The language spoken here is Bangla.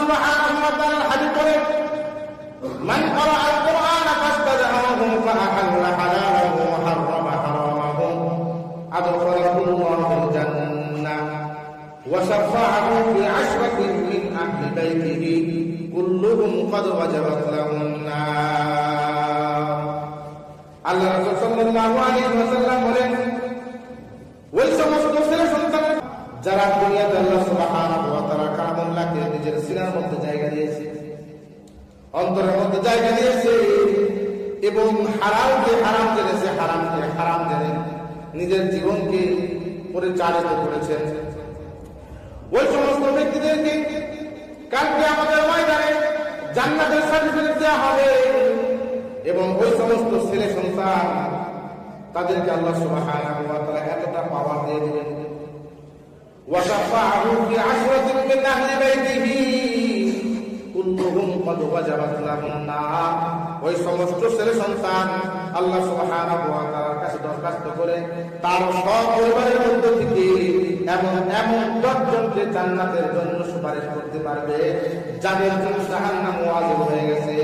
সুবহানাহু ওয়া তাআলা হাদিস বলেন, মান ক্বারাআল কুরআনা ফাস্তাযআহু ফাআহাল্লা হালালাহু ওয়া হাররামা হারামাহু আদখালাহুল্লাহুল জান্নাহ ওয়া শাফা'াহু ফি 'ashratin মিন আহলি বাইতিহি কুল্লুহুম ক্বাদ ওয়াজাবাত লাহুন নার। আল্লাহ রাসূল সাল্লাল্লাহু আলাইহি ওয়াসাল্লাম বলেন, ওই সমস্ত ছেলে সন্তান যারা দুনিয়াতে আল্লাহ সুবহানাহু ওয়া তাআলা কালামুল্লাহকে নিজের সিনার মধ্যে জায়গা দিয়েছে, অন্তরের মধ্যে জায়গা দিয়েছে এবং হারামকে হারাম জেনেছে, হারামকে হারাম জেনে নিজের জীবনকে পরিচালিত করেছেন, ওই সমস্ত ব্যক্তিদেরকে কালকে আমাদের ময়দানে জান্নাতের সার্টিফিকেট দেওয়া হবে। এবং ওই সমস্ত ছেলে সন্তান তাদেরকে আল্লাহ সুবহানাহু ওয়া তাআলা এতটা পাওয়ার দিয়ে দিবেন, ওয়াশাফা'াহু ফি 'ashratin মিন আহলি বাইতিহি কুল্লুহুম ক্বাদ ওয়াজাবাত লাহুন নার। ওই সমস্ত ছেলে সন্তান আল্লাহ সুবহানাহু ওয়া তাআলার কাছে দরখাস্ত করে তার সব পরিবারের মধ্য থেকে এমন 10 জনকে জান্নাতের জন্য সুপারিশ করতে পারবে যাদের জন্য জাহান্নাম ওয়াজিব হয়ে গেছে।